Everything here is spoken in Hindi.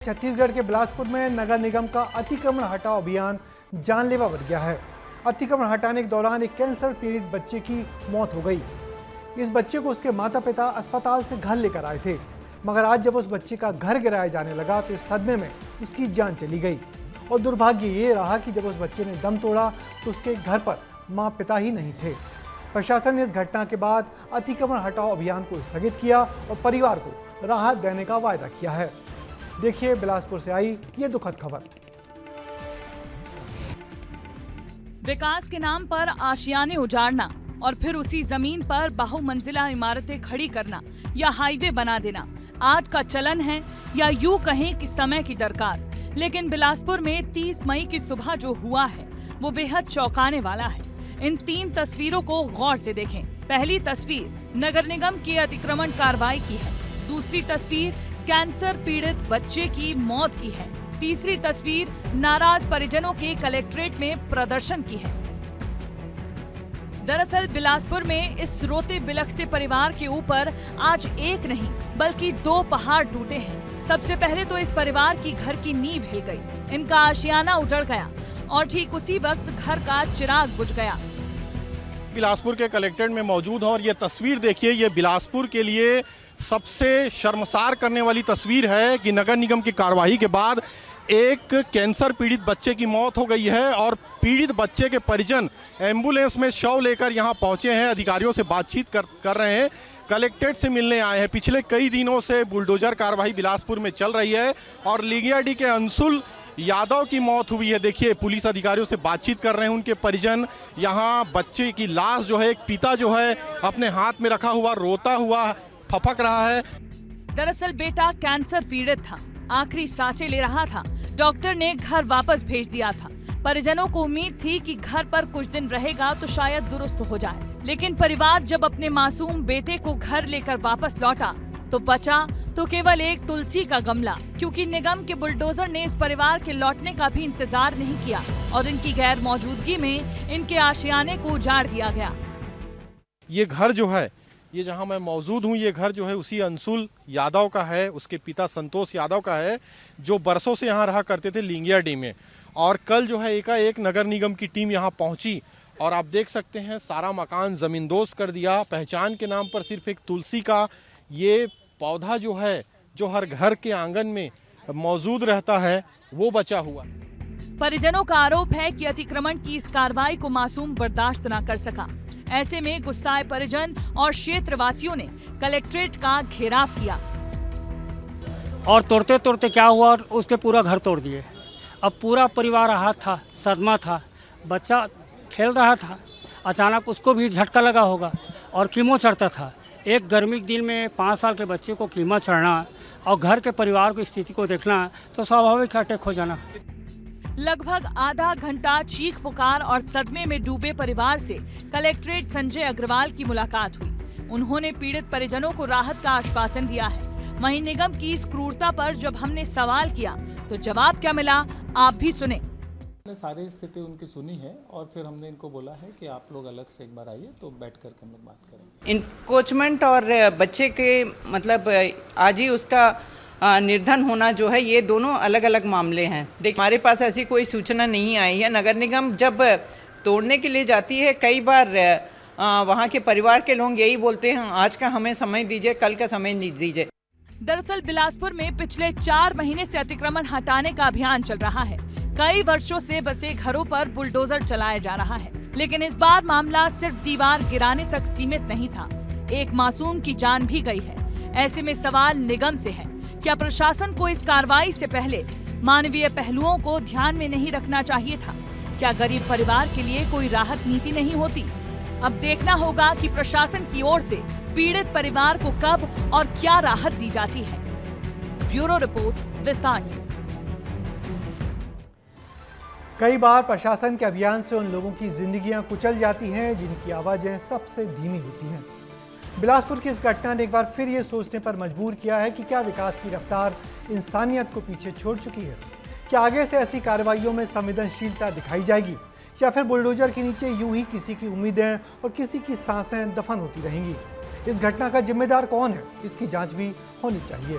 छत्तीसगढ़ के बिलासपुर में नगर निगम का अतिक्रमण हटाओ अभियान जानलेवा बन गया है। अतिक्रमण हटाने के दौरान एक कैंसर पीड़ित बच्चे की मौत हो गई। इस बच्चे को उसके माता पिता अस्पताल से घर लेकर आए थे, मगर आज जब उस बच्चे का घर गिराया जाने लगा तो इस सदमे में उसकी जान चली गई। और दुर्भाग्य ये रहा कि जब उस बच्चे ने दम तोड़ा तो उसके घर पर माँ पिता ही नहीं थे। प्रशासन ने इस घटना के बाद अतिक्रमण हटाओ अभियान को स्थगित किया और परिवार को राहत देने का वायदा किया है। देखिए बिलासपुर से आई ये दुखद खबर। विकास के नाम पर आशियाने उजाड़ना और फिर उसी जमीन पर बहुमंजिला इमारतें खड़ी करना या हाईवे बना देना आज का चलन है या यूं कहें कि समय की दरकार। लेकिन बिलासपुर में 30 मई की सुबह जो हुआ है वो बेहद चौंकाने वाला है। इन 3 तस्वीरों को गौर से देखें। पहली तस्वीर नगर निगम की अतिक्रमण कार्रवाई की है। दूसरी तस्वीर कैंसर पीड़ित बच्चे की मौत की है। तीसरी तस्वीर नाराज परिजनों के कलेक्ट्रेट में प्रदर्शन की है। दरअसल बिलासपुर में इस रोते बिलखते परिवार के ऊपर आज एक नहीं बल्कि 2 पहाड़ टूटे हैं। सबसे पहले तो इस परिवार की घर की नींव हिल गई, इनका आशियाना उजड़ गया और ठीक उसी वक्त घर का चिराग बुझ गया। बिलासपुर के कलेक्ट्रेट में मौजूद हूं और ये तस्वीर देखिए, ये बिलासपुर के लिए सबसे शर्मसार करने वाली तस्वीर है कि नगर निगम की कार्रवाई के बाद एक कैंसर पीड़ित बच्चे की मौत हो गई है और पीड़ित बच्चे के परिजन एम्बुलेंस में शव लेकर यहां पहुंचे हैं। अधिकारियों से बातचीत कर रहे हैं, कलेक्ट्रेट से मिलने आए हैं। पिछले कई दिनों से बुलडोजर कार्रवाई बिलासपुर में चल रही है और लिंगियाडी के अंशुल यादव की मौत हुई है। देखिए पुलिस अधिकारियों से बातचीत कर रहे हैं उनके परिजन। यहाँ बच्चे की लाश जो है, एक पिता जो है अपने हाथ में रखा हुआ रोता हुआ फपक रहा है। दरअसल बेटा कैंसर पीड़ित था, आखिरी सांसें ले रहा था। डॉक्टर ने घर वापस भेज दिया था। परिजनों को उम्मीद थी कि घर पर कुछ दिन रहेगा तो शायद दुरुस्त हो जाए, लेकिन परिवार जब अपने मासूम बेटे को घर लेकर वापस लौटा तो बचा तो केवल एक तुलसी का गमला, क्योंकि निगम के बुलडोजर ने इस परिवार के लौटने का भी इंतजार नहीं किया और इनकी गैर मौजूदगी में इनके आशियाने को उजाड़ दिया गया। ये घर जो है, ये जहां मैं मौजूद हूं, ये घर जो है उसी अंशुल यादव का है, उसके पिता संतोष यादव का है, जो बरसों से यहाँ रहा करते थे लिंगियाडी में। और कल जो है एकाएक नगर निगम की टीम यहाँ पहुंची और आप देख सकते हैं सारा मकान जमींदोज कर दिया। पहचान के नाम पर सिर्फ एक तुलसी का ये पौधा जो है, जो हर घर के आंगन में मौजूद रहता है, वो बचा हुआ। परिजनों का आरोप है कि अतिक्रमण की इस कार्रवाई को मासूम बर्दाश्त न कर सका। ऐसे में गुस्साए परिजन और क्षेत्रवासियों ने कलेक्ट्रेट का घेराव किया और तोड़ते तोड़ते क्या हुआ, उसके पूरा घर तोड़ दिए। अब पूरा परिवार आहत था, सदमा था। बच्चा खेल रहा था, अचानक उसको भी झटका लगा होगा और कीमो चढ़ता था। एक गर्मी के दिन में 5 साल के बच्चे को कीमा चढ़ना और घर के परिवार की स्थिति को देखना तो स्वाभाविक अटैक हो जाना। लगभग आधा घंटा चीख पुकार और सदमे में डूबे परिवार से कलेक्ट्रेट संजय अग्रवाल की मुलाकात हुई। उन्होंने पीड़ित परिजनों को राहत का आश्वासन दिया है। वहीं निगम की इस क्रूरता पर जब हमने सवाल किया तो जवाब क्या मिला, आप भी सुने। हमने सारी स्थिति उनकी सुनी है और फिर हमने इनको बोला है कि आप लोग अलग से एक बार आइए तो बैठ करके हम लोग बात करेंगे। इंक्रोचमेंट और बच्चे के मतलब आज ही उसका निर्धन होना जो है, ये दोनों अलग अलग मामले हैं। देखिए हमारे पास ऐसी कोई सूचना नहीं आई है। नगर निगम जब तोड़ने के लिए जाती है, कई बार वहाँ के परिवार के लोग यही बोलते हैं, आज का हमें समय दीजिए, कल का समय नहीं दीजिए। दरअसल बिलासपुर में पिछले 4 महीने से अतिक्रमण हटाने का अभियान चल रहा है। कई वर्षों से बसे घरों पर बुलडोजर चलाया जा रहा है, लेकिन इस बार मामला सिर्फ दीवार गिराने तक सीमित नहीं था, एक मासूम की जान भी गई है। ऐसे में सवाल निगम से है, क्या प्रशासन को इस कार्रवाई से पहले मानवीय पहलुओं को ध्यान में नहीं रखना चाहिए था? क्या गरीब परिवार के लिए कोई राहत नीति नहीं होती? अब देखना होगा कि प्रशासन की ओर से पीड़ित परिवार को कब और क्या राहत दी जाती है। ब्यूरो रिपोर्ट, विस्तार न्यूज। कई बार प्रशासन के अभियान से उन लोगों की जिंदगियां कुचल जाती हैं जिनकी आवाजें सबसे धीमी होती हैं। बिलासपुर की इस घटना ने एक बार फिर ये सोचने पर मजबूर किया है कि क्या विकास की रफ्तार इंसानियत को पीछे छोड़ चुकी है? क्या आगे से ऐसी कार्रवाइयों में संवेदनशीलता दिखाई जाएगी या फिर बुलडोजर के नीचे यूं ही किसी की उम्मीदें और किसी की सांसें दफन होती रहेंगी? इस घटना का जिम्मेदार कौन है, इसकी जांच भी होनी चाहिए।